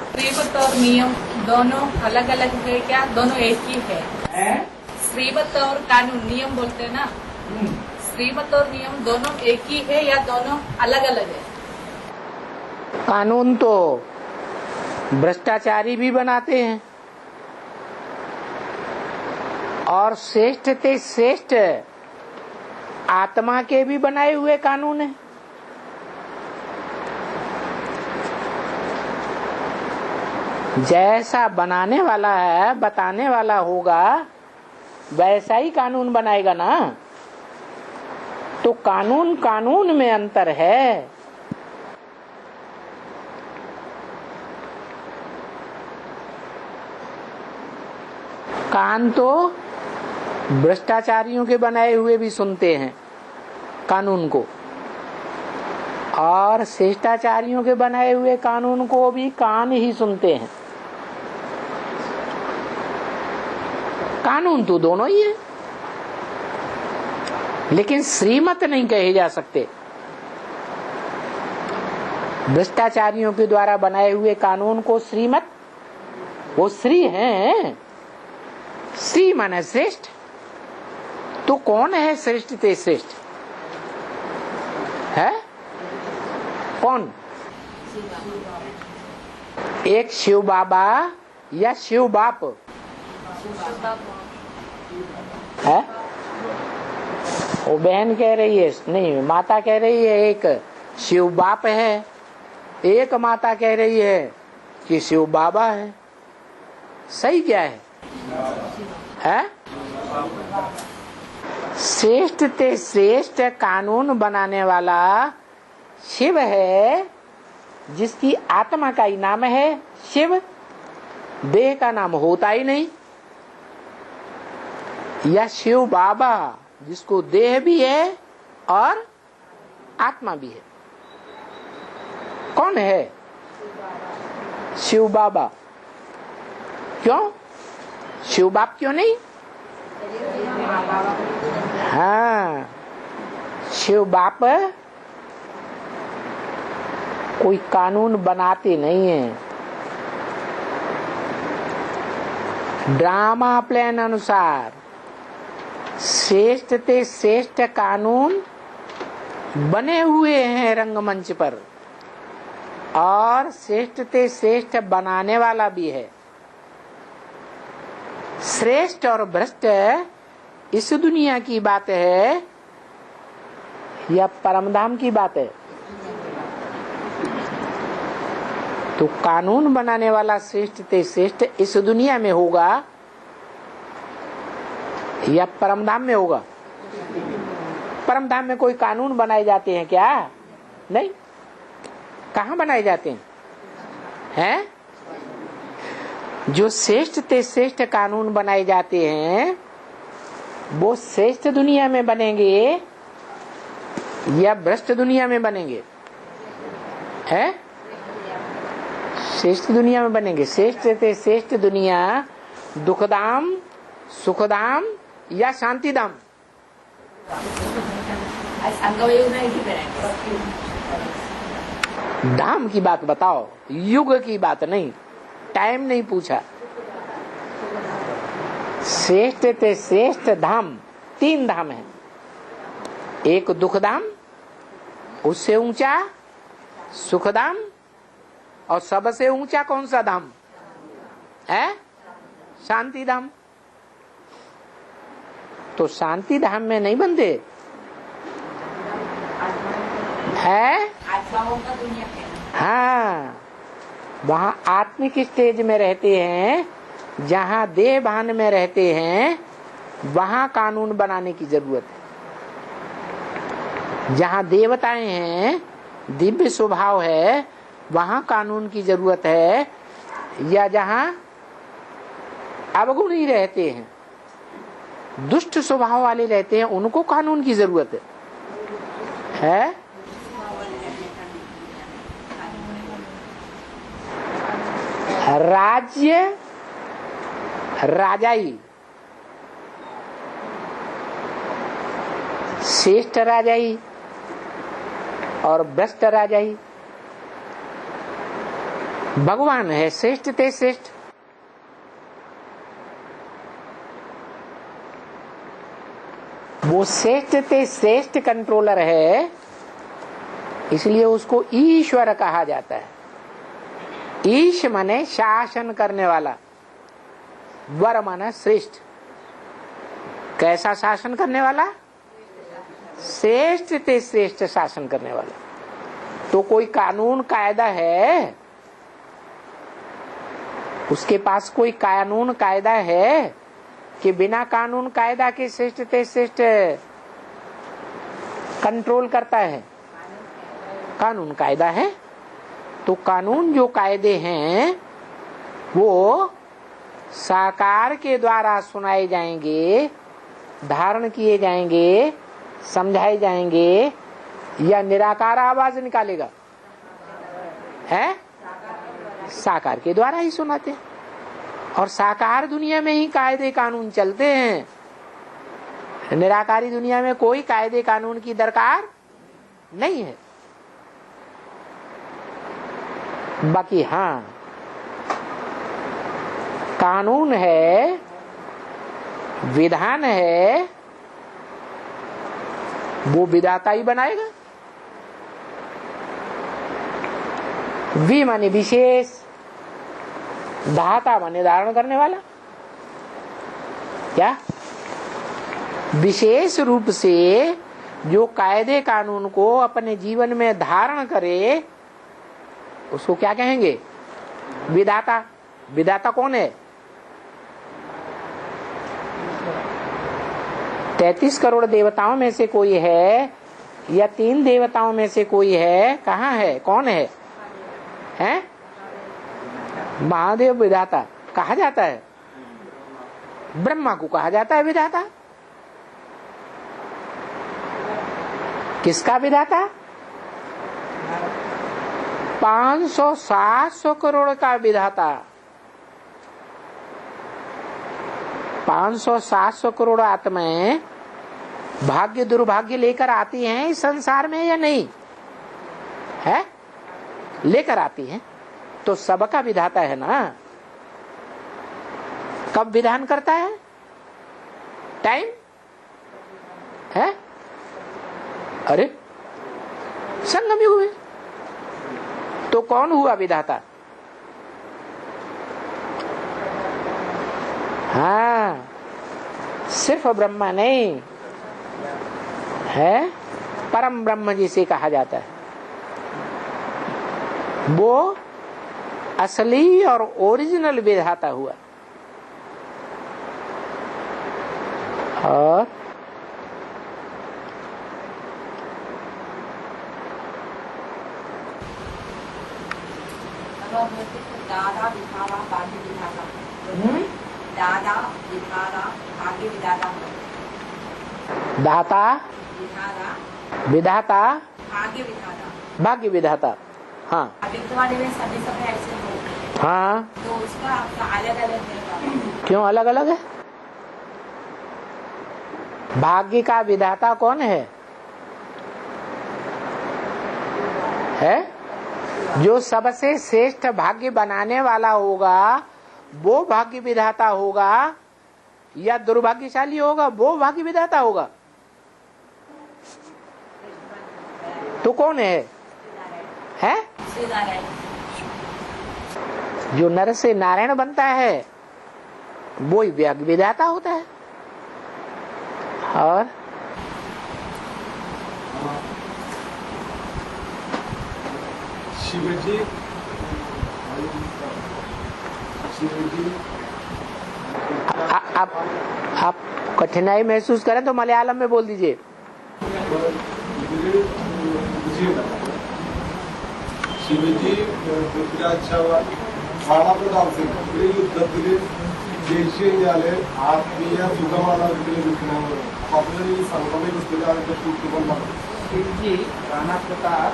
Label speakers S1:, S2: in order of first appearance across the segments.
S1: स्त्रीवत और नियम दोनों अलग अलग है क्या? दोनों एक ही है? स्त्रीवत और कानून नियम बोलते हैं ना, स्त्रीवत और नियम दोनों एक ही है या दोनों अलग अलग है?
S2: कानून तो भ्रष्टाचारी भी बनाते हैं और श्रेष्ठ ते श्रेष्ठ आत्मा के भी बनाए हुए कानून है। जैसा बनाने वाला है, बताने वाला होगा, वैसा ही कानून बनाएगा ना। तो कानून कानून में अंतर है। कान तो भ्रष्टाचारियों के बनाए हुए भी सुनते हैं कानून को, और शिष्टाचारियों के बनाए हुए कानून को भी कान ही सुनते हैं। कानून तो दोनों ही है, लेकिन श्रीमत नहीं कहे जा सकते। भ्रष्टाचारियों के द्वारा बनाए हुए कानून को श्रीमत, वो श्री हैं। श्री माने श्रेष्ठ। तो कौन है श्रेष्ठ ते श्रेष्ठ है? कौन? एक शिव बाबा या शिव बाप है? वो बहन कह रही है, नहीं माता कह रही है एक शिव बाप है, एक माता कह रही है कि शिव बाबा है। सही क्या है? श्रेष्ठ ते श्रेष्ठ कानून बनाने वाला शिव है, जिसकी आत्मा का ही नाम है शिव, देह का नाम होता ही नहीं। या शिव बाबा, जिसको देह भी है और आत्मा भी है। कौन है शिव बाबा? क्यों शिव बाप क्यों नहीं? हाँ, शिव बाप कोई कानून बनाते नहीं है। ड्रामा प्लान अनुसार श्रेष्ठ ते श्रेष्ठ कानून बने हुए हैं रंगमंच पर, और श्रेष्ठ ते श्रेष्ठ बनाने वाला भी है। श्रेष्ठ और भ्रष्ट इस दुनिया की बात है या परमधाम की बात है? तो कानून बनाने वाला श्रेष्ठ ते श्रेष्ठ इस दुनिया में होगा या परमधाम में होगा? परमधाम में कोई कानून बनाए जाते हैं क्या? नहीं। कहाँ बनाए जाते हैं? जो श्रेष्ठ ते श्रेष्ठ कानून बनाए जाते हैं वो श्रेष्ठ दुनिया में बनेंगे या भ्रष्ट दुनिया में बनेंगे? है श्रेष्ठ दुनिया में बनेंगे। श्रेष्ठ ते श्रेष्ठ दुनिया दुखधाम, सुखधाम या शांतिधाम? धाम की बात बताओ, युग की बात नहीं, टाइम नहीं पूछा। श्रेष्ठ ते श्रेष्ठ धाम, 3 धाम है। एक दुखधाम, उससे ऊंचा सुखधाम, और सबसे ऊंचा कौन सा धाम है? शांति धाम। तो शांति धाम में नहीं बनते है? हाँ, वहाँ आत्मिक स्टेज में रहते हैं, जहाँ देह भान में रहते हैं, वहाँ कानून बनाने की जरूरत है। जहाँ देवताएं हैं, दिव्य स्वभाव है, वहाँ कानून की जरूरत है। या जहाँ अवगुणी रहते हैं, दुष्ट स्वभाव वाले रहते हैं, उनको कानून की जरूरत है? राज्य राजाई, श्रेष्ठ राजाई और भ्रष्ट राजाई, भगवान है श्रेष्ठ ते श्रेष्ठ। वो श्रेष्ठ ते श्रेष्ठ कंट्रोलर है, इसलिए उसको ईश्वर कहा जाता है। ईश माने शासन करने वाला, वर माने श्रेष्ठ। कैसा शासन करने वाला? श्रेष्ठ ते श्रेष्ठ शासन करने वाला। तो कोई कानून कायदा है, उसके पास कोई कानून कायदा है कि बिना कानून कायदा के श्रेष्ठ ते श्रेष्ठ कंट्रोल करता है? कानून कायदा है। तो कानून जो कायदे हैं वो साकार के द्वारा सुनाए जाएंगे, धारण किए जाएंगे, समझाए जाएंगे, या निराकार आवाज निकालेगा? है साकार के द्वारा ही सुनाते हैं। और साकार दुनिया में ही कायदे कानून चलते हैं। निराकारी दुनिया में कोई कायदे कानून की दरकार नहीं है। बाकी हाँ, कानून है, विधान है, वो विधाता ही बनाएगा। वि माने विशेष, धाता माने धारण करने वाला। क्या? विशेष रूप से जो कायदे कानून को अपने जीवन में धारण करे उसको क्या कहेंगे? विधाता। विधाता कौन है? 33 करोड़ देवताओं में से कोई है या 3 देवताओं में से कोई है? कहाँ है? कौन है? हैं? महादेव विधाता कहा जाता है। ब्रह्मा को कहा जाता है विधाता। किसका विधाता? 500-700 करोड़ का विधाता। 500-700 करोड़ आत्माएं भाग्य दुर्भाग्य लेकर आती हैं इस संसार में या नहीं है? लेकर आती हैं। तो सबका विधाता है ना। कब विधान करता है? टाइम है। अरे संगम युग में तो कौन हुआ विधाता? हाँ, सिर्फ ब्रह्मा नहीं है, परम ब्रह्म जिसे कहा जाता है, वो असली और ओरिजिनल विधाता हुआ। और
S1: दादा विधाता भाग्य विधाता, दादा विधाता भाग्य विधाता,
S2: दाता विधाता
S1: भाग्य विधाता,
S2: भाग्य विधाता। हाँ
S1: वाले में सभी सब ऐसे हो।
S2: हाँ,
S1: तो उसका अलग अलग है।
S2: क्यों अलग अलग है? भाग्य का विधाता कौन है? जो सबसे श्रेष्ठ भाग्य बनाने वाला होगा वो भाग्य विधाता होगा, या दुर्भाग्यशाली होगा वो भाग्य विधाता होगा? तो कौन है? जो नर से नारायण बनता है वो ही भाग्य विधाता होता है। और
S3: शिवजी
S2: आप कठिनाई महसूस करें तो मलयालम में बोल दीजिए।
S3: शिवजी बाणाप्रतापसिंग युद्धത്തിൽ ജയിച്ചു കഴിഞ്ഞാല് ആത്മീയ സുഖമാണ് അവർക്ക് ലഭിക്കുന്നത്. അപ്പോൾ ഈ സംഗമ പുസ്തകത്തെ കൂട്ടിക്കൊണ്ടാണ്
S4: शिवजी राणा प्रताप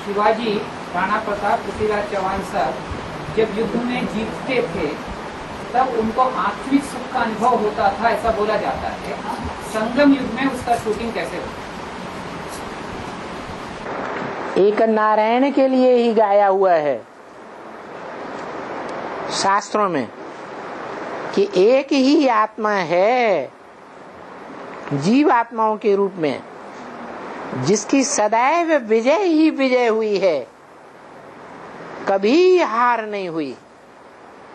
S4: शिवाजी राणा प्रताप पृथ्वीराज चौहान साहब जब युद्ध में जीतते थे तब उनको आत्मिक सुख का अनुभव होता था, ऐसा बोला जाता है। संगम युग में उसका शूटिंग कैसे होता?
S2: एक नारायण के लिए ही गाया हुआ है। शास्त्रों में कि एक ही आत्मा है जीव आत्माओं के रूप में, जिसकी सदैव विजय ही विजय हुई है, कभी हार नहीं हुई,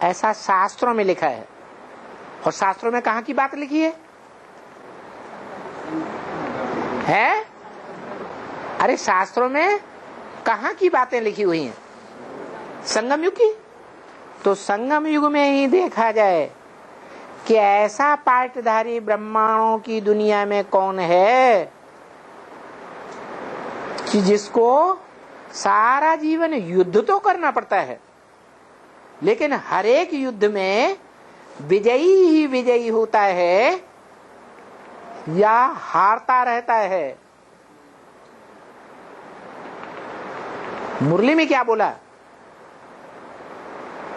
S2: ऐसा शास्त्रों में लिखा है। और शास्त्रों में कहाँ की बात लिखी है? अरे शास्त्रों में कहाँ की बातें लिखी हुई हैं? संगम युग की। तो संगम युग में ही देखा जाए कि ऐसा पाटधारी ब्रह्मांडों की दुनिया में कौन है कि जिसको सारा जीवन युद्ध तो करना पड़ता है, लेकिन हर एक युद्ध में विजयी ही विजयी होता है या हारता रहता है। मुरली में क्या बोला?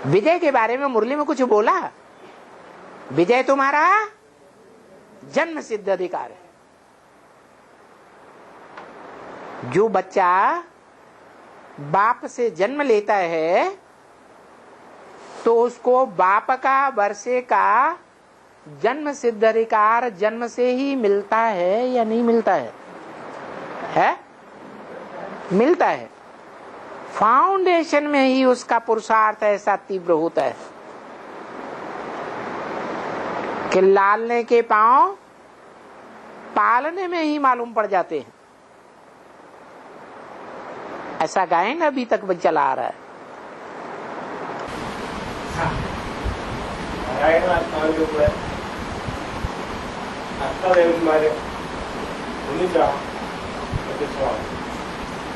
S2: विजय के बारे में मुरली में कुछ बोला? विजय तुम्हारा जन्म सिद्ध अधिकार है। जो बच्चा बाप से जन्म लेता है तो उसको बाप का वर्षे का जन्म सिद्ध अधिकार जन्म से ही मिलता है या नहीं मिलता है? मिलता है। फाउंडेशन में ही उसका पुरुषार्थ ऐसा तीव्र होता है कि लालने के पांव पालने में ही मालूम पड़ जाते हैं। ऐसा गायन अभी तक चला आ रहा है।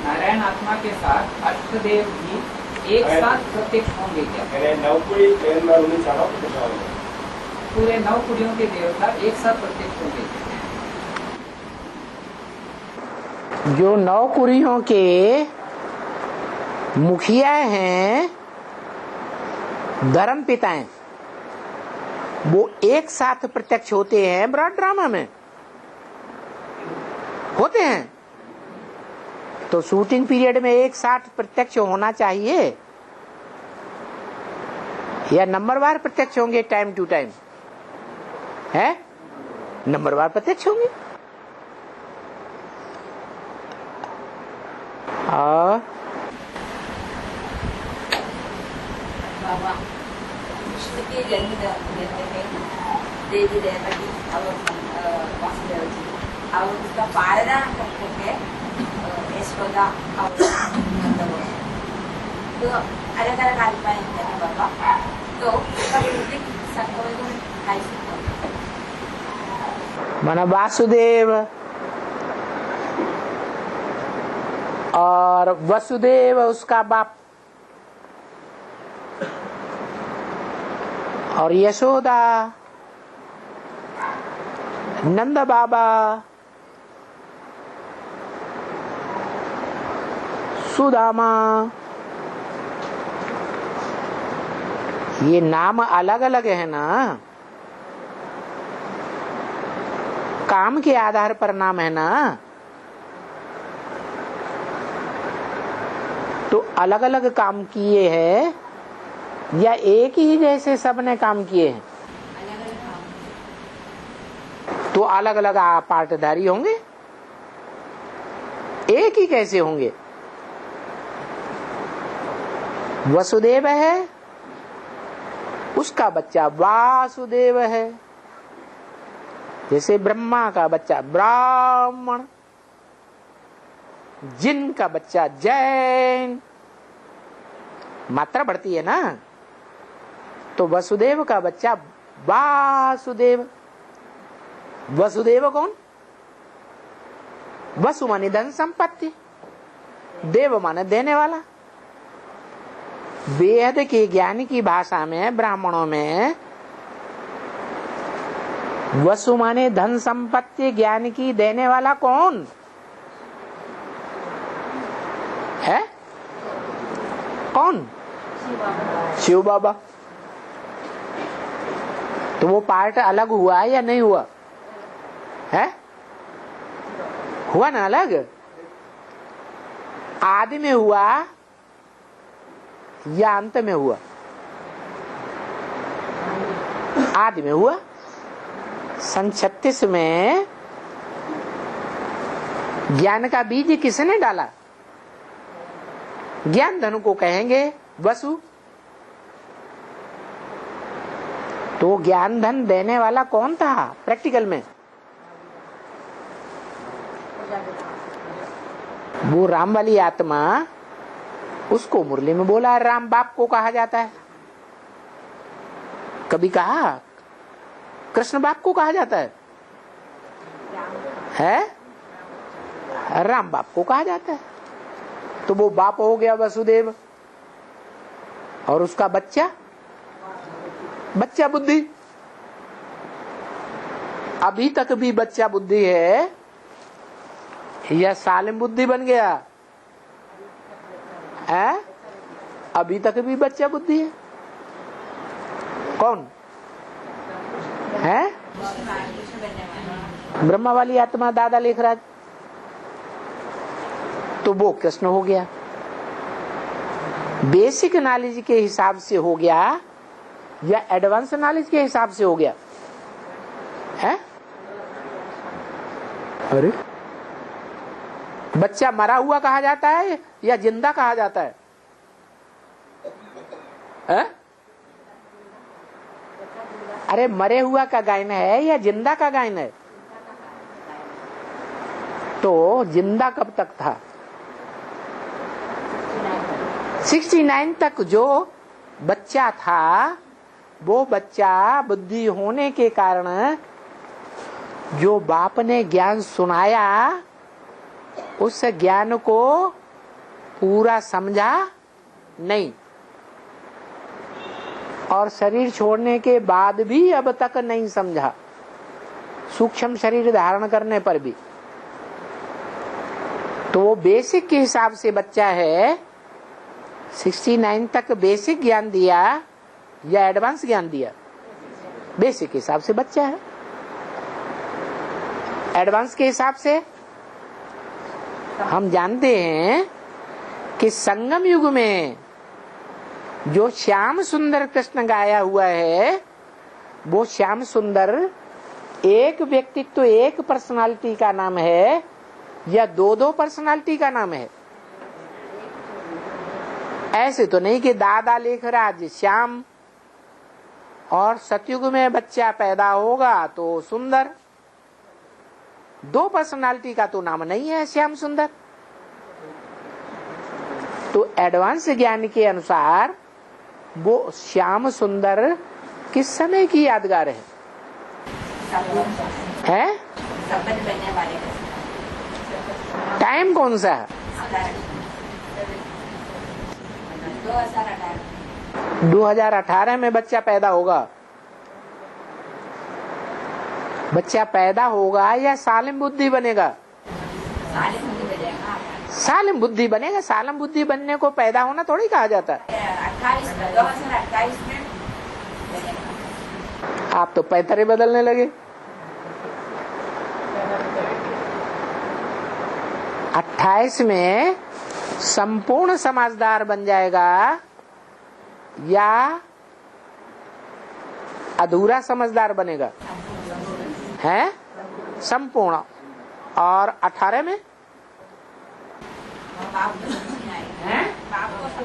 S4: नारायण आत्मा के साथ अष्टदेव भी एक साथ प्रत्यक्ष होंगे क्या? पूरे 9 कुड़ियों के देवता एक साथ प्रत्यक्ष होंगे क्या?
S2: जो 9 कुड़ियों के मुखिया हैं, धर्म पिताएं, वो एक साथ प्रत्यक्ष होते हैं। ब्रॉड ड्रामा में होते हैं तो शूटिंग पीरियड में एक साथ प्रत्यक्ष होना चाहिए या नंबरवार प्रत्यक्ष होंगे? टाइम टू टाइम है, नंबरवार प्रत्यक्ष होंगे।
S5: बाबा विष्णु के जन्म देते हैं देवी देवता की वासुदेव जी, और उसका पालन करते हैं यशोदा और नंदगोप। तो अलग अलग आत्माएं हैं बाबा, तो उसका संकल्प कैसे
S2: माना वासुदेव और वसुदेव उसका बाप और यशोदा, नंद बाबा, सुदामा, ये नाम अलग अलग है ना, काम के आधार पर नाम है ना, तो अलग अलग काम किए हैं या एक ही जैसे सबने काम किए हैं? तो अलग अलग पाटधारी होंगे, एक ही कैसे होंगे? वसुदेव है, उसका बच्चा वासुदेव है, जैसे ब्रह्मा का बच्चा ब्राह्मण, जिन का बच्चा जैन, मात्रा बढ़ती है ना, तो वसुदेव का बच्चा वासुदेव। वसुदेव कौन? वसु माने धन संपत्ति, देव माने देने वाला। वेद के ज्ञान की भाषा में ब्राह्मणों में वसु माने धन संपत्ति, ज्ञान की देने वाला कौन है? कौन? शिव बाबा। तो वो पार्ट अलग हुआ या नहीं हुआ है? हुआ ना अलग। आदि में हुआ या अंत में हुआ? आदि में हुआ। सन 36 में ज्ञान का बीज किसने डाला? ज्ञान धनु को कहेंगे वसु। तो ज्ञान धन देने वाला कौन था प्रैक्टिकल में? वो राम वाली आत्मा। उसको मुरली में बोला राम बाप को कहा जाता है। कभी कहा कृष्ण बाप को कहा जाता है? राम बाप को कहा जाता है। तो वो बाप हो गया वसुदेव, और उसका बच्चा बुद्धि। अभी तक भी बच्चा बुद्धि है या सालिम बुद्धि बन गया है? अभी तक भी बच्चा बुद्धि है। कौन है? ब्रह्मा वाली आत्मा दादा लेखराज। तो वो कृष्ण हो गया। बेसिक नॉलेज के हिसाब से हो गया या एडवांस नॉलेज के हिसाब से हो गया है? अरे बच्चा मरा हुआ कहा जाता है या जिंदा कहा जाता है? अरे मरे हुआ का गायन है या जिंदा का गायन है? तो जिंदा कब तक था? 69 तक जो बच्चा था, वो बच्चा बुद्धि होने के कारण जो बाप ने ज्ञान सुनाया उस ज्ञान को पूरा समझा नहीं, और शरीर छोड़ने के बाद भी अब तक नहीं समझा, सूक्ष्म शरीर धारण करने पर भी। तो वो बेसिक के हिसाब से बच्चा है। 69 तक बेसिक ज्ञान दिया या एडवांस ज्ञान दिया? बेसिक के हिसाब से बच्चा है। एडवांस के हिसाब से हम जानते हैं कि संगम युग में जो श्याम सुंदर कृष्ण गाया हुआ है, वो श्याम सुंदर एक व्यक्तित्व, एक पर्सनालिटी का नाम है या दो पर्सनालिटी का नाम है? ऐसे तो नहीं कि दादा लेखराज श्याम और सतयुग में बच्चा पैदा होगा तो सुंदर। दो पर्सनालिटी का तो नाम नहीं है श्याम सुंदर। तो एडवांस ज्ञान के अनुसार वो श्याम सुंदर किस समय की यादगार है? टाइम कौन सा है? 2018 में बच्चा पैदा होगा। बच्चा पैदा होगा या सालिम बुद्धि बनेगा? सालिम बुद्धि बनेगा। सालिम बुद्धि बनने को पैदा होना थोड़ी कहा जाता है।
S5: 2028 में
S2: आप तो पैतरे बदलने लगे। 28 में संपूर्ण समझदार बन जाएगा या अधूरा समझदार बनेगा? है संपूर्ण। और 18 में
S5: बाप को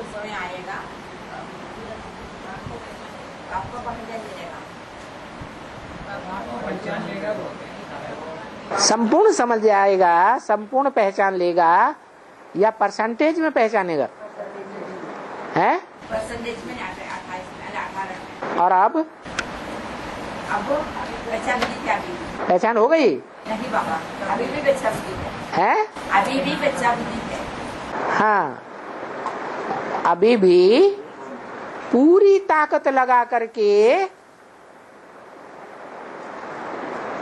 S5: समय आएगा, बाप को पहचान लेगा।
S2: संपूर्ण समझ जाएगा, संपूर्ण पहचान लेगा या परसेंटेज में पहचानेगा? है
S5: परसेंटेज में 18
S2: और अब
S5: पहचान की क्या भी
S2: पहचान हो गई?
S5: नहीं बाबा, अभी भी बच्चा बुद्धि
S2: है।
S5: अभी भी बच्चा बुद्धि है।
S2: हाँ, अभी भी पूरी ताकत लगा करके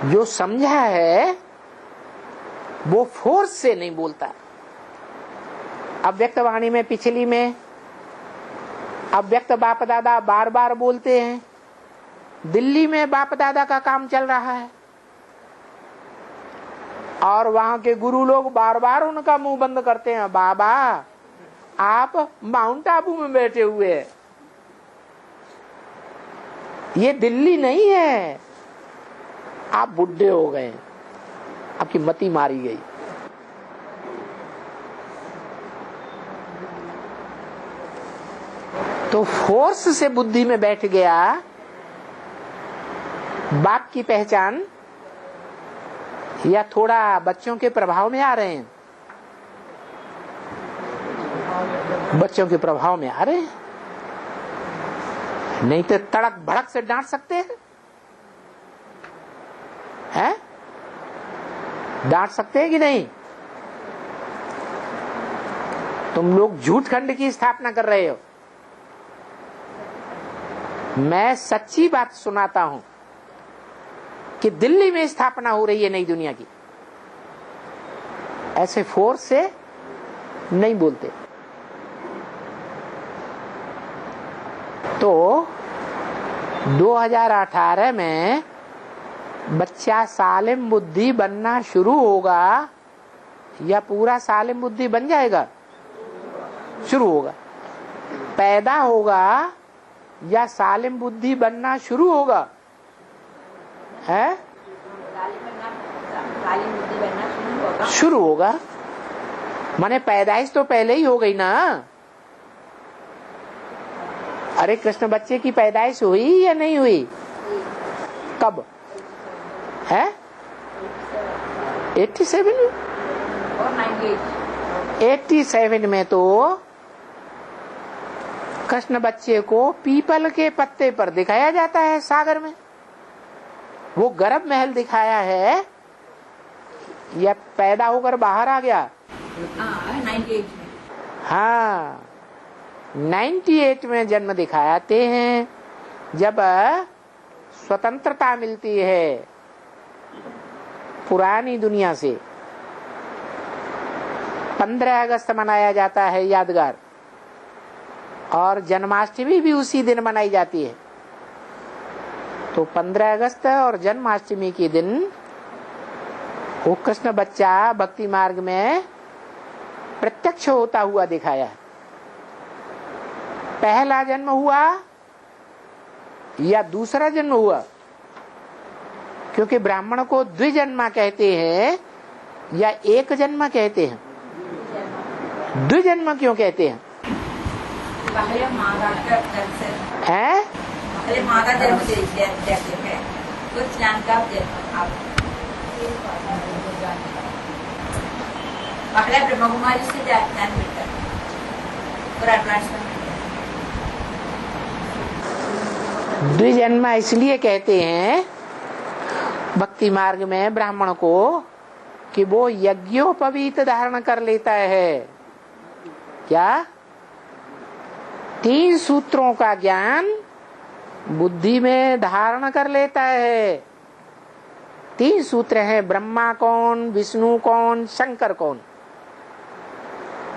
S2: जो समझा है वो फोर्स से नहीं बोलता। अव्यक्त वाणी में पिछली में अव्यक्त बाप दादा बार बार बोलते हैं। दिल्ली में बाप दादा का काम चल रहा है और वहां के गुरु लोग बार बार उनका मुंह बंद करते हैं। बाबा आप माउंट आबू में बैठे हुए हैं, ये दिल्ली नहीं है। आप बुढ़े हो गए, आपकी मति मारी गई। तो फोर्स से बुद्धि में बैठ गया। बाप की पहचान या थोड़ा बच्चों के प्रभाव में आ रहे हैं? बच्चों के प्रभाव में आ रहे हैं, नहीं तो तड़क भड़क से डांट सकते हैं? डांट सकते हैं कि नहीं? तुम लोग झूठ खंड की स्थापना कर रहे हो। मैं सच्ची बात सुनाता हूं कि दिल्ली में स्थापना हो रही है नई दुनिया की। ऐसे फोर्स से नहीं बोलते। तो 2018 में बच्चा सालिम बुद्धि बनना शुरू होगा या पूरा सालिम बुद्धि बन जाएगा? शुरू होगा। पैदा होगा या सालिम बुद्धि बनना शुरू होगा? है? शुरू होगा। माने पैदाइश तो पहले ही हो गई ना। अरे कृष्ण बच्चे की पैदाइश हुई या नहीं हुई? कब है? 87 में
S5: और
S2: 87 में तो कृष्ण बच्चे को पीपल के पत्ते पर दिखाया जाता है सागर में। वो गर्भ महल दिखाया है या पैदा होकर बाहर आ गया?
S5: 98 में।
S2: हाँ, 98 में जन्म दिखाते हैं। जब स्वतंत्रता मिलती है पुरानी दुनिया से, 15 अगस्त मनाया जाता है यादगार, और जन्माष्टमी भी उसी दिन मनाई जाती है। तो 15 अगस्त और जन्माष्टमी के दिन वो कृष्ण बच्चा भक्ति मार्ग में प्रत्यक्ष होता हुआ दिखाया है। पहला जन्म हुआ या दूसरा जन्म हुआ? क्योंकि ब्राह्मण को द्विजन्मा कहते हैं या एक जन्म कहते हैं? द्विजन्म क्यों कहते हैं?
S5: पहले माता का जन्म से
S2: हैं?
S5: पहले माता जन्म से देखते हैं, कुछ ज्ञान का आप पहले ब्रह्म कुमारी से ज्ञान मिलता है और एडवांसमेंट।
S2: द्विजन्मा इसलिए कहते हैं भक्ति मार्ग में ब्राह्मण को कि वो यज्ञोपवीत धारण कर लेता है। क्या? 3 सूत्रों का ज्ञान बुद्धि में धारण कर लेता है। 3 सूत्र हैं, ब्रह्मा कौन, विष्णु कौन, शंकर कौन।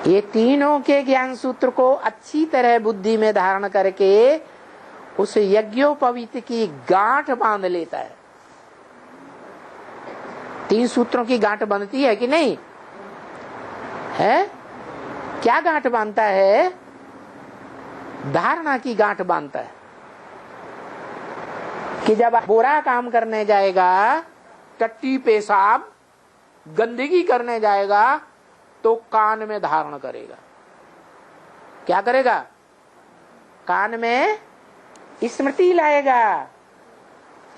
S2: ये तीनों के ज्ञान सूत्र को अच्छी तरह बुद्धि में धारण करके उस यज्ञोपवीत की गांठ बांध लेता है। 3 सूत्रों की गांठ बांधती है कि नहीं है? क्या गांठ बांधता है? धारणा की गांठ बांधता है कि जब बुरा काम करने जाएगा, टट्टी पेशाब गंदगी करने जाएगा, तो कान में धारण करेगा। क्या करेगा? कान में स्मृति लाएगा।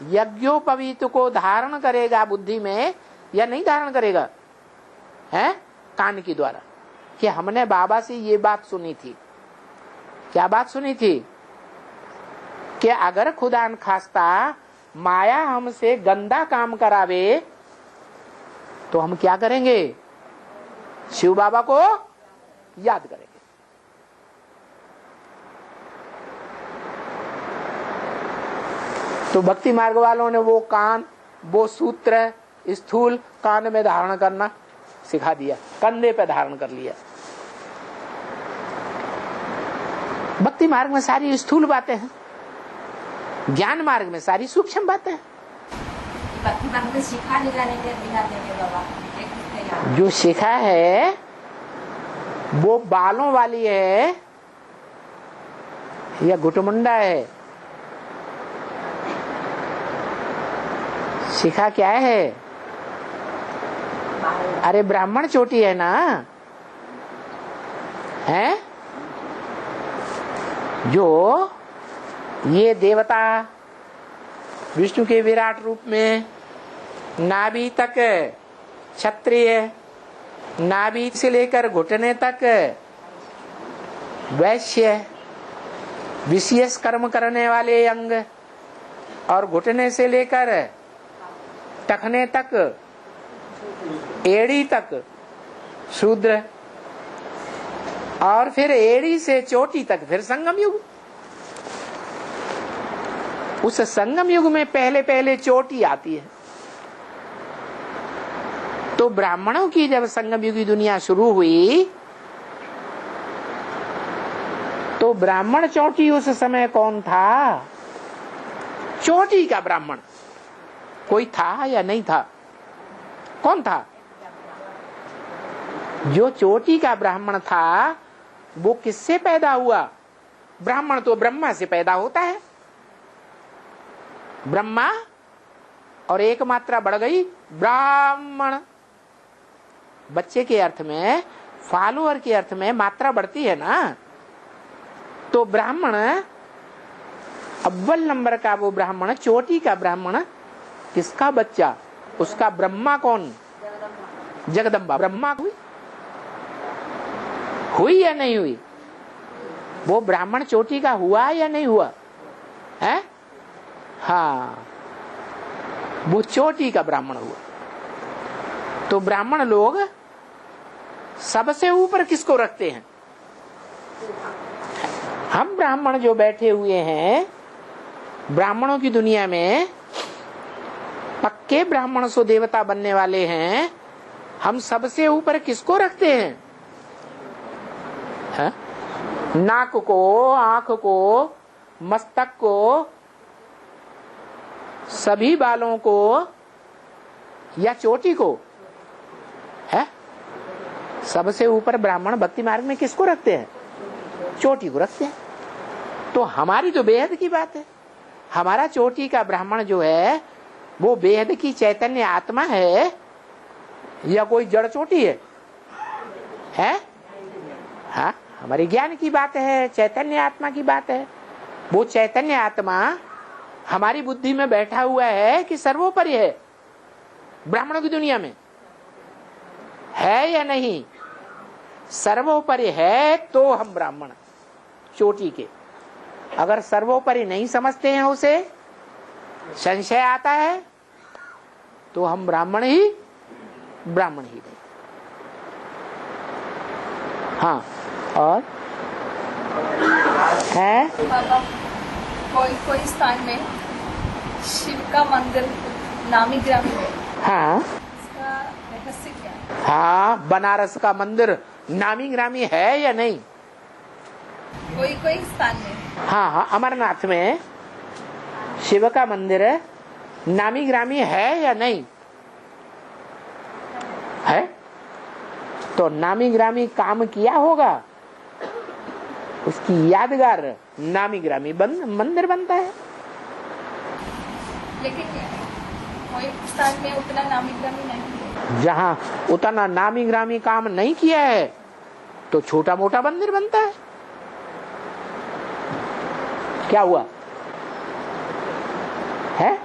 S2: यज्ञोपवीत को धारण करेगा बुद्धि में या नहीं धारण करेगा? है? कान की द्वारा। कि हमने बाबा से ये बात सुनी थी। क्या बात सुनी थी? कि अगर खुदा न खास्ता माया हमसे गंदा काम करावे तो हम क्या करेंगे? शिव बाबा को याद करेंगे। तो भक्ति मार्ग वालों ने वो कान, वो सूत्र स्थूल कान में धारण करना सिखा दिया, कंधे पे धारण कर लिया। भक्ति मार्ग में सारी स्थूल बातें हैं, ज्ञान मार्ग में सारी सूक्ष्म बातें हैं।
S5: भक्ति मार्ग में सिखा दिखाने बाबा
S2: जो सिखा है वो बालों वाली है या घुटमुंडा है? शिखा क्या है? अरे ब्राह्मण चोटी है ना, है जो ये देवता विष्णु के विराट रूप में नाभि तक क्षत्रिय, नाभि से लेकर घुटने तक वैश्य, विशेष कर्म करने वाले अंग, और घुटने से लेकर टखने तक, एड़ी तक शूद्र, और फिर एड़ी से चोटी तक फिर संगम युग। उस संगम युग में पहले पहले चोटी आती है। तो ब्राह्मणों की जब संगम युगी दुनिया शुरू हुई तो ब्राह्मण चोटी उस समय कौन था? चोटी का ब्राह्मण कोई था या नहीं था? कौन था? जो चोटी का ब्राह्मण था वो किससे पैदा हुआ? ब्राह्मण तो ब्रह्मा से पैदा होता है। ब्रह्मा और एक मात्रा बढ़ गई ब्राह्मण। बच्चे के अर्थ में, फॉलोअर के अर्थ में मात्रा बढ़ती है ना। तो ब्राह्मण अव्वल नंबर का वो ब्राह्मण, चोटी का ब्राह्मण किसका बच्चा? उसका ब्रह्मा कौन? जगदम्बा। ब्रह्मा हुई या नहीं हुई? वो ब्राह्मण चोटी का हुआ या नहीं हुआ है? हाँ, वो चोटी का ब्राह्मण हुआ। तो ब्राह्मण लोग सबसे ऊपर किसको रखते हैं? हम ब्राह्मण जो बैठे हुए हैं ब्राह्मणों की दुनिया में, पक्के ब्राह्मण सो देवता बनने वाले हैं, हम सबसे ऊपर किसको रखते हैं? है? नाक को, आंख को, मस्तक को, सभी बालों को, या चोटी को? है? सबसे ऊपर ब्राह्मण भक्ति मार्ग में किसको रखते हैं? चोटी को रखते हैं। तो हमारी तो बेहद की बात है। हमारा चोटी का ब्राह्मण जो है वो बेहद की चैतन्य आत्मा है या कोई जड़ चोटी है? हाँ, हमारे ज्ञान की बात है, चैतन्य आत्मा की बात है। वो चैतन्य आत्मा हमारी बुद्धि में बैठा हुआ है कि सर्वोपरि है? ब्राह्मणों की दुनिया में है या नहीं? सर्वोपरि है तो हम ब्राह्मण चोटी के। अगर सर्वोपरि नहीं समझते हैं, उसे संशय आता है, तो हम ब्राह्मण ही नहीं। हाँ, और है
S1: कोई स्थान में शिव का मंदिर नामी ग्रामी है।
S2: हाँ,
S1: इसका रहस्य क्या है?
S2: हाँ, बनारस का मंदिर नामी ग्रामी है या नहीं?
S1: कोई स्थान में।
S2: हाँ, अमरनाथ में शिव का मंदिर नामी ग्रामी है या नहीं है? तो नामी ग्रामी काम किया होगा, उसकी यादगार नामी ग्रामी मंदिर बनता है।
S1: लेकिन कोई स्थान में उतना नामी ग्रामी नहीं है।
S2: जहाँ उतना नामी ग्रामी काम नहीं किया है तो छोटा मोटा मंदिर बनता है। क्या हुआ है?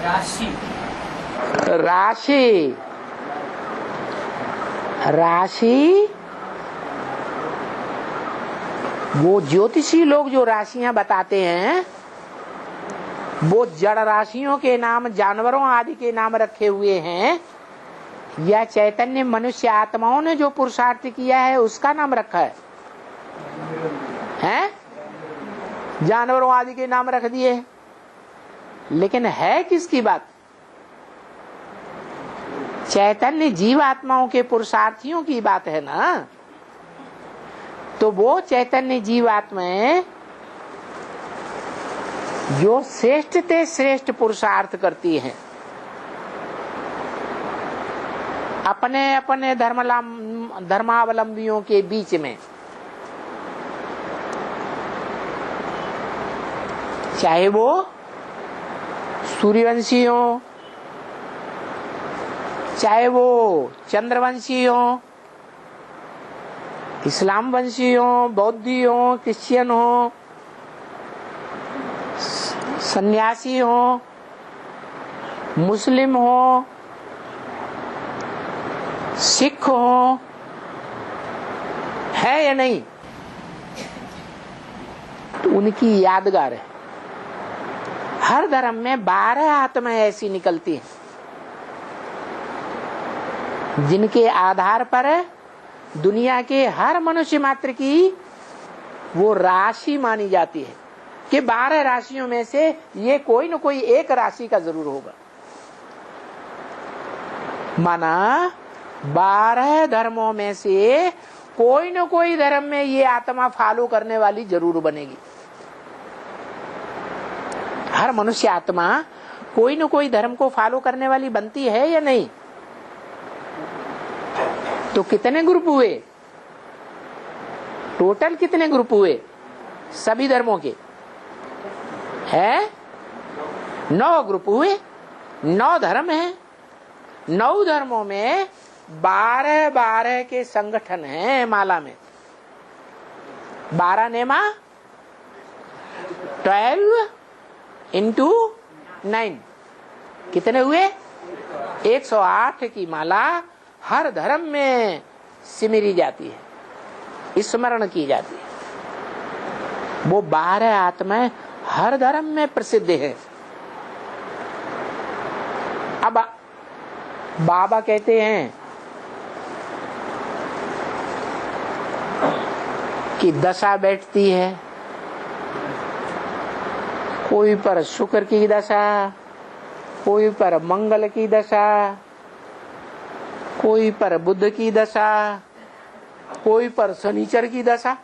S4: राशि
S2: राशि राशि वो ज्योतिषी लोग जो राशियां बताते हैं वो जड़ राशियों के नाम, जानवरों आदि के नाम रखे हुए हैं, या चैतन्य मनुष्य आत्माओं ने जो पुरुषार्थ किया है उसका नाम रखा है? हैं? जानवरों आदि के नाम रख दिए, लेकिन है किसकी बात? चैतन्य जीव आत्माओं के पुरुषार्थियों की बात है ना। तो वो चैतन्य जीव आत्माएं जो श्रेष्ठ ते श्रेष्ठ पुरुषार्थ करती हैं, अपने अपने धर्मावलंबियों के बीच में, चाहे वो सूर्यवंशी हो, चाहे वो चंद्रवंशी हो, इस्लाम वंशी हो, बौद्धी हो, क्रिश्चियन हो, सन्यासी हो, मुस्लिम हो, सिख हो, है या नहीं, तो उनकी यादगार है। हर धर्म में 12 आत्माएं ऐसी निकलती हैं जिनके आधार पर दुनिया के हर मनुष्य मात्र की वो राशि मानी जाती है कि 12 राशियों में से ये कोई न कोई एक राशि का जरूर होगा। माना 12 धर्मों में से कोई न कोई धर्म में ये आत्मा फॉलो करने वाली जरूर बनेगी। हर मनुष्य आत्मा कोई न कोई धर्म को फॉलो करने वाली बनती है या नहीं? तो कितने ग्रुप हुए? टोटल कितने ग्रुप हुए सभी धर्मों के? है 9 ग्रुप हुए, 9 धर्म हैं। 9 धर्मों में 12 के संगठन हैं माला में। 12 नेमा 12 इंटू 9 कितने हुए? 108 की माला हर धर्म में सिमरी जाती है, स्मरण की जाती है। वो 12 आत्माएं हर धर्म में प्रसिद्ध है। अब बाबा कहते हैं कि दशा बैठती है, कोई पर शुक्र की दशा, कोई पर मंगल की दशा, कोई पर बुध की दशा, कोई पर शनिचर की दशा,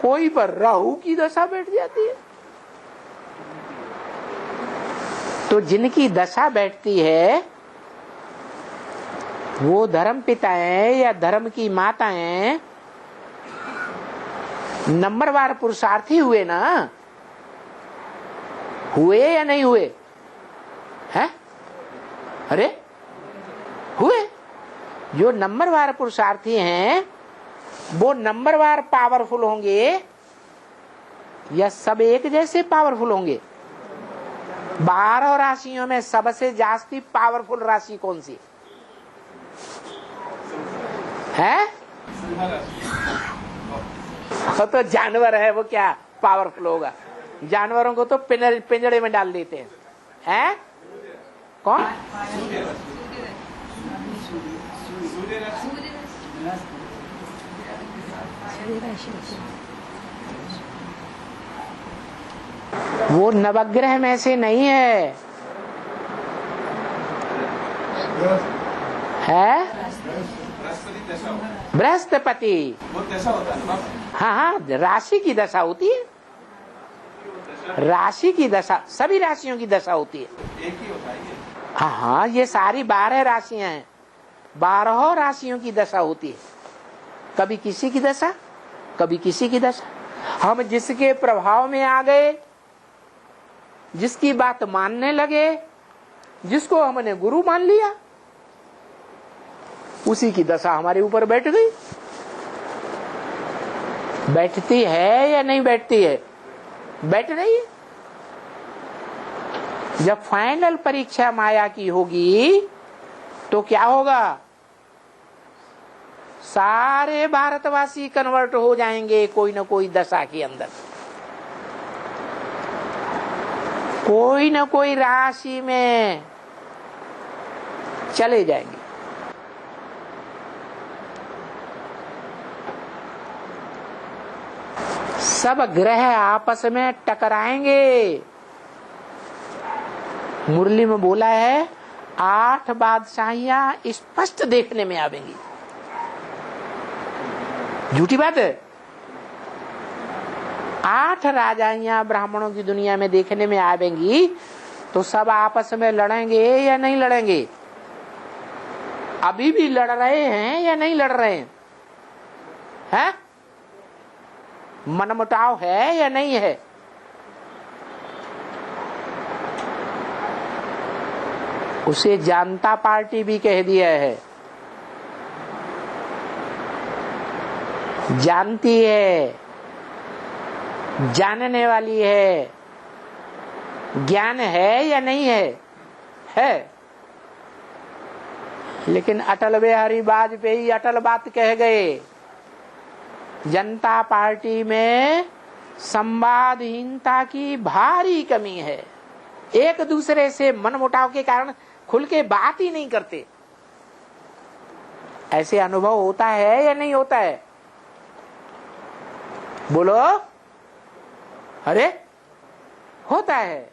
S2: कोई पर राहु की दशा बैठ जाती है। तो जिनकी दशा बैठती है वो धर्म पिताएं या धर्म की माताएं नंबरवार पुरुषार्थी हुए ना? हुए या नहीं हुए? हैं? अरे हुए। जो नंबरवार पुरुषार्थी हैं वो नंबरवार पावरफुल होंगे या सब एक जैसे पावरफुल होंगे? 12 राशियों में सबसे जास्ती पावरफुल राशि कौन सी है? तो जानवर है, वो क्या पावरफुल होगा? जानवरों को तो पिंजड़े में डाल देते हैं। कौन? वो नवग्रह में से नहीं है, बृहस्पति। हाँ, राशि की दशा होती है, राशि की दशा, सभी राशियों की दशा होती है। हाँ, ये सारी 12 राशियां हैं, 12 राशियों की दशा होती है। कभी किसी की दशा, कभी किसी की दशा। हम जिसके प्रभाव में आ गए, जिसकी बात मानने लगे, जिसको हमने गुरु मान लिया, उसी की दशा हमारे ऊपर बैठ गई। बैठती है या नहीं बैठती है? बैठ रही है। जब फाइनल परीक्षा माया की होगी तो क्या होगा? सारे भारतवासी कन्वर्ट हो जाएंगे कोई न कोई दशा के अंदर, कोई न कोई राशि में चले जाएंगे। सब ग्रह आपस में टकराएंगे। मुरली में बोला है 8 बादशाहियां स्पष्ट देखने में आवेंगी। झूठी बात है? 8 राजाइयां ब्राह्मणों की दुनिया में देखने में आवेंगी, तो सब आपस में लड़ेंगे या नहीं लड़ेंगे? अभी भी लड़ रहे हैं या नहीं लड़ रहे हैं? मनमुटाव है या नहीं है? उसे जनता पार्टी भी कह दिया है, जानती है, जानने वाली है, ज्ञान है या नहीं है? है। लेकिन अटल बिहारी वाजपेयी अटल बात कह गए, जनता पार्टी में संवादहीनता की भारी कमी है, एक दूसरे से मनमुटाव के कारण खुल के बात ही नहीं करते। ऐसे अनुभव होता है या नहीं होता है? बोलो। अरे होता है।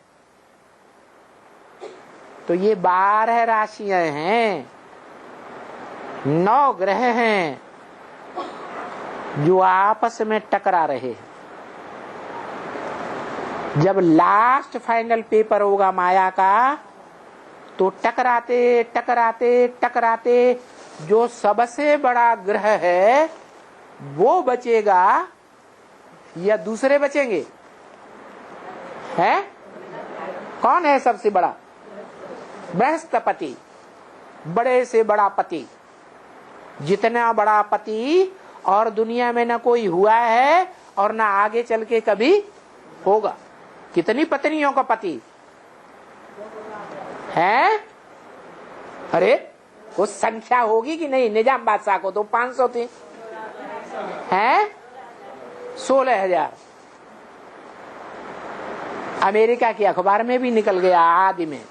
S2: तो ये 12 राशियां हैं, 9 ग्रह हैं जो आपस में टकरा रहे हैं। जब लास्ट फाइनल पेपर होगा माया का, तो टकराते टकराते टकराते जो सबसे बड़ा ग्रह है वो बचेगा या दूसरे बचेंगे? है? कौन है सबसे बड़ा? बृहस्पति, बड़े से बड़ा पति। जितना बड़ा पति और दुनिया में न कोई हुआ है और न आगे चल के कभी होगा। कितनी पत्नियों का पति है? अरे वो संख्या होगी कि नहीं? निजाम बादशाह को तो 500 थी, है 16,000। अमेरिका की अखबार में भी निकल गया आदि में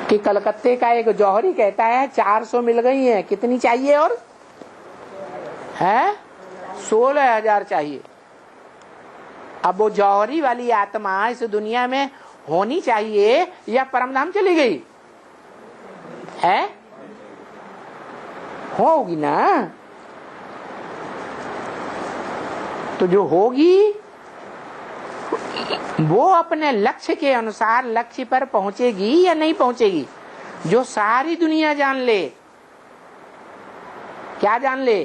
S2: कि कलकत्ते का एक जौहरी कहता है 400 मिल गई हैं, कितनी चाहिए? और है 16,000 चाहिए। अब वो जौहरी वाली आत्मा इस दुनिया में होनी चाहिए या परमधाम चली गई? है? होगी ना। तो जो होगी वो अपने लक्ष्य के अनुसार लक्ष्य पर पहुंचेगी या नहीं पहुंचेगी? जो सारी दुनिया जान ले, क्या जान ले?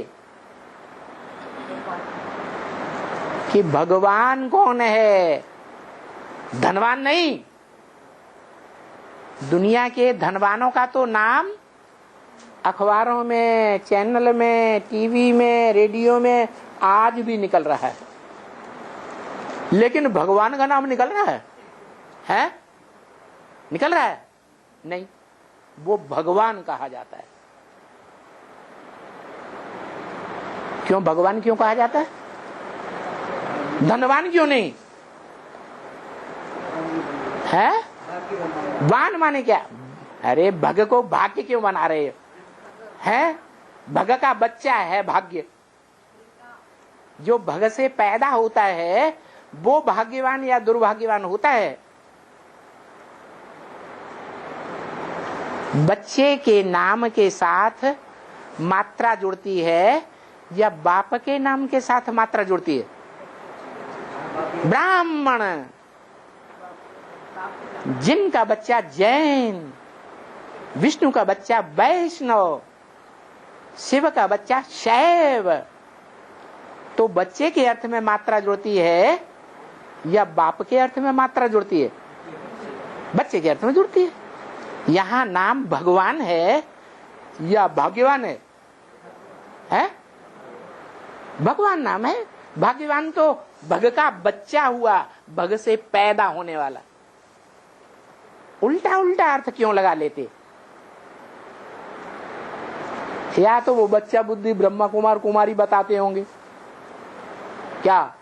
S2: कि भगवान कौन है, धनवान नहीं। दुनिया के धनवानों का तो नाम अखबारों में, चैनल में, टीवी में, रेडियो में आज भी निकल रहा है, लेकिन भगवान का नाम निकल रहा है? है? निकल रहा है? नहीं, वो भगवान कहा जाता है। क्यों भगवान क्यों कहा जाता है? धनवान क्यों नहीं? है? वान माने क्या? अरे भग को भाग्य क्यों बना रहे हैं? भग का बच्चा है भाग्य। जो भग से पैदा होता है वो भाग्यवान या दुर्भाग्यवान होता है? बच्चे के नाम के साथ मात्रा जुड़ती है या बाप के नाम के साथ मात्रा जुड़ती है? ब्राह्मण, जिनका बच्चा जैन, विष्णु का बच्चा वैष्णव, शिव का बच्चा शैव, तो बच्चे के अर्थ में मात्रा जुड़ती है या बाप के अर्थ में मात्रा जुड़ती है? बच्चे के अर्थ में जुड़ती है। यहाँ नाम भगवान है या भाग्यवान है? है? भगवान नाम है। भाग्यवान तो भग का बच्चा हुआ, भग से पैदा होने वाला। उल्टा उल्टा अर्थ क्यों लगा लेते? या तो वो बच्चा बुद्धि ब्रह्मा कुमार कुमारी बताते होंगे। क्या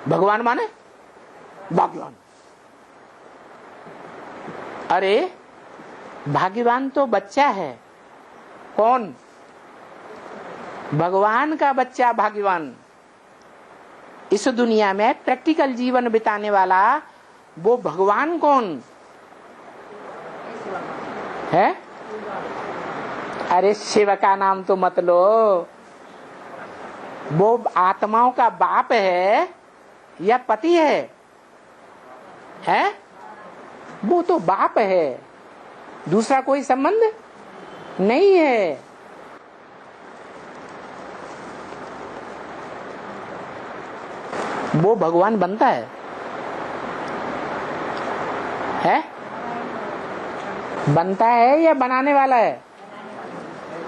S2: भगवान माने भाग्यवान? अरे भाग्यवान तो बच्चा है। कौन? भगवान का बच्चा भाग्यवान। इस दुनिया में प्रैक्टिकल जीवन बिताने वाला वो भगवान कौन है? अरे शिव का नाम तो मत लो। वो आत्माओं का बाप है या पति है? है? वो तो बाप है। दूसरा कोई संबंध नहीं है। वो भगवान बनता है? बनता है या बनाने वाला है?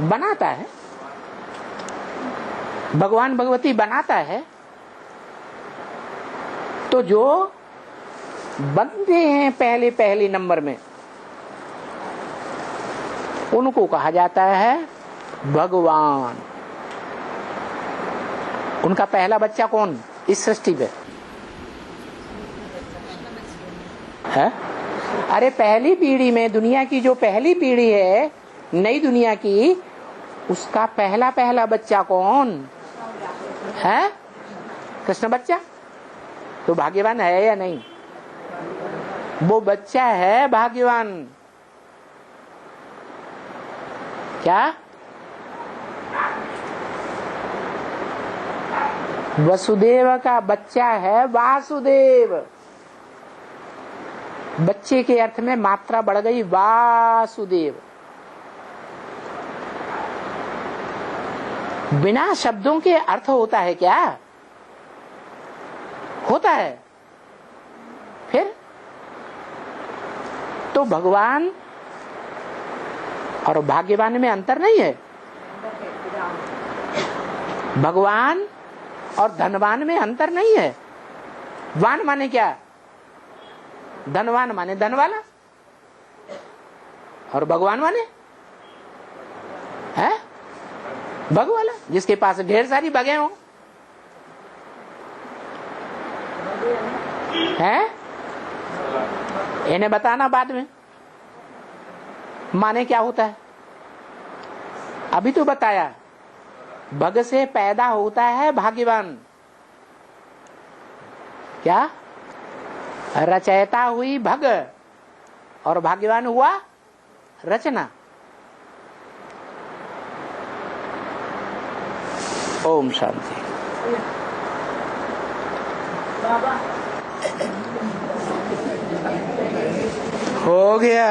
S2: बनाता है। भगवान भगवती बनाता है। तो जो बनते हैं पहले नंबर में, उनको कहा जाता है भगवान। उनका पहला बच्चा कौन इस सृष्टि पे है? अरे पहली पीढ़ी में, दुनिया की जो पहली पीढ़ी है नई दुनिया की, उसका पहला बच्चा कौन है? कृष्ण बच्चा। तो भाग्यवान है या नहीं? वो बच्चा है भाग्यवान। क्या? वसुदेव का बच्चा है वासुदेव। बच्चे के अर्थ में मात्रा बढ़ गई, वासुदेव। बिना शब्दों के अर्थ होता है क्या? होता है। फिर तो भगवान और भाग्यवान में अंतर नहीं है। भगवान और धनवान में अंतर नहीं है। वान माने क्या? धनवान माने धन वाला, और भगवान माने है भग वाला, जिसके पास ढेर सारी बगें हो। है? इन्हें बताना बाद में माने क्या होता है। अभी तो बताया, भग से पैदा होता है भाग्यवान। क्या? रचयिता हुई भग और भाग्यवान हुआ रचना। ओम शांति। हो गया।